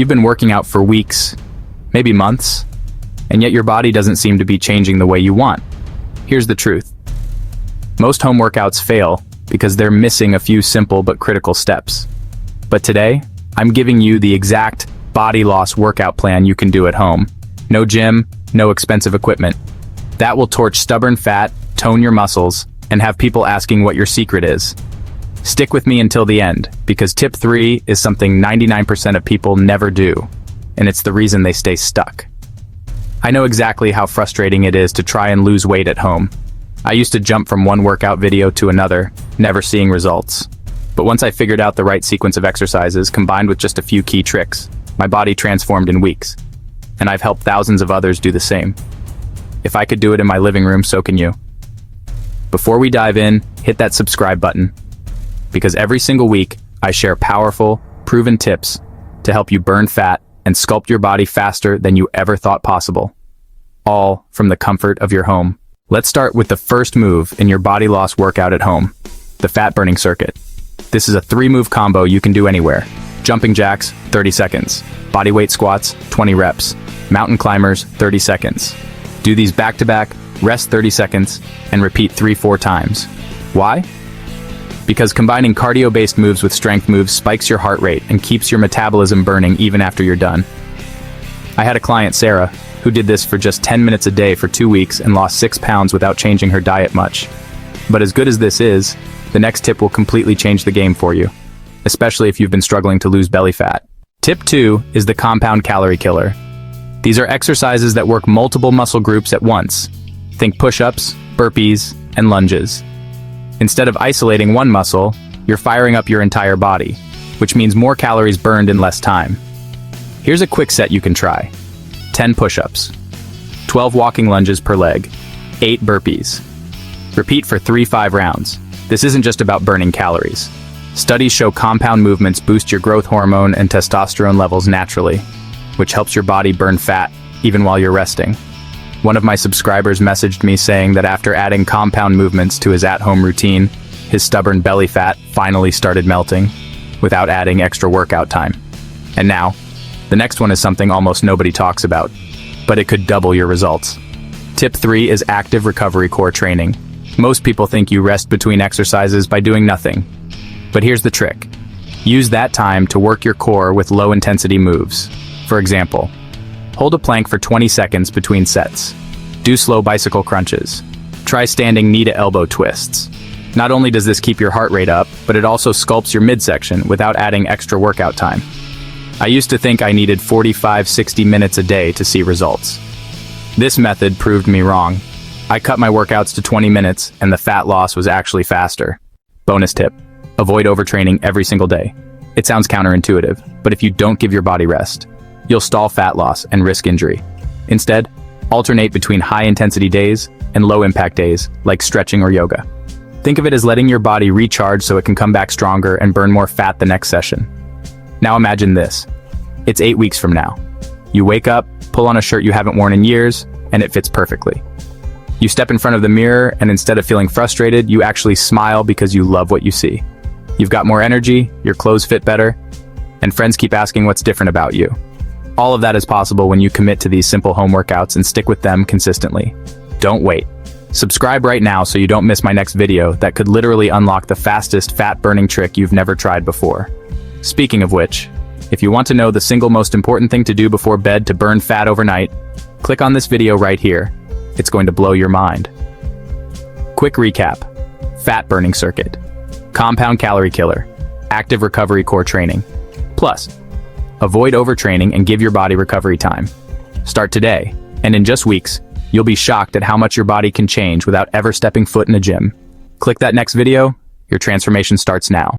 You've been working out for weeks, maybe months, and yet your body doesn't seem to be changing the way you want. Here's the truth. Most home workouts fail because they're missing a few simple but critical steps. But today, I'm giving you the exact body loss workout plan you can do at home. No gym, no expensive equipment. That will torch stubborn fat, tone your muscles, and have people asking what your secret is. Stick with me until the end, because tip 3 is something 99% of people never do, and it's the reason they stay stuck. I know exactly how frustrating it is to try and lose weight at home. I used to jump from one workout video to another, never seeing results. But once I figured out the right sequence of exercises combined with just a few key tricks, my body transformed in weeks. And I've helped thousands of others do the same. If I could do it in my living room, so can you. Before we dive in, hit that subscribe button. Because every single week, I share powerful, proven tips to help you burn fat and sculpt your body faster than you ever thought possible. All from the comfort of your home. Let's start with the first move in your body loss workout at home, the fat burning circuit. This is a 3-move combo you can do anywhere. Jumping jacks, 30 seconds. Bodyweight squats, 20 reps. Mountain climbers, 30 seconds. Do these back-to-back, rest 30 seconds, and repeat 3-4 times. Why? Because combining cardio-based moves with strength moves spikes your heart rate and keeps your metabolism burning even after you're done. I had a client, Sarah, who did this for just 10 minutes a day for 2 weeks and lost 6 pounds without changing her diet much. But as good as this is, the next tip will completely change the game for you, especially if you've been struggling to lose belly fat. Tip 2 is the compound calorie killer. These are exercises that work multiple muscle groups at once. Think push-ups, burpees, and lunges. Instead of isolating one muscle, you're firing up your entire body, which means more calories burned in less time. Here's a quick set you can try. 10 push-ups, 12 walking lunges per leg, 8 burpees. Repeat for 3-5 rounds. This isn't just about burning calories. Studies show compound movements boost your growth hormone and testosterone levels naturally, which helps your body burn fat even while you're resting. One of my subscribers messaged me saying that after adding compound movements to his at-home routine, his stubborn belly fat finally started melting without adding extra workout time. And now, the next one is something almost nobody talks about, but it could double your results. Tip 3 is active recovery core training. Most people think you rest between exercises by doing nothing. But here's the trick. Use that time to work your core with low-intensity moves. For example, hold a plank for 20 seconds between sets. Do slow bicycle crunches. Try standing knee-to-elbow twists. Not only does this keep your heart rate up, but it also sculpts your midsection without adding extra workout time. I used to think I needed 45-60 minutes a day to see results. This method proved me wrong. I cut my workouts to 20 minutes, and the fat loss was actually faster. Bonus tip: avoid overtraining every single day. It sounds counterintuitive, but if you don't give your body rest, you'll stall fat loss and risk injury. Instead, alternate between high-intensity days and low-impact days, like stretching or yoga. Think of it as letting your body recharge so it can come back stronger and burn more fat the next session. Now imagine this. It's 8 weeks from now. You wake up, pull on a shirt you haven't worn in years, and it fits perfectly. You step in front of the mirror, and instead of feeling frustrated, you actually smile because you love what you see. You've got more energy, your clothes fit better, and friends keep asking what's different about you. All of that is possible when you commit to these simple home workouts and stick with them consistently. Don't wait. Subscribe right now so you don't miss my next video that could literally unlock the fastest fat-burning trick you've never tried before. Speaking of which, if you want to know the single most important thing to do before bed to burn fat overnight, click on this video right here. It's going to blow your mind. Quick recap: fat burning circuit, compound calorie killer, active recovery core training. Plus, avoid overtraining and give your body recovery time. Start today, and in just weeks, you'll be shocked at how much your body can change without ever stepping foot in a gym. Click that next video. Your transformation starts now.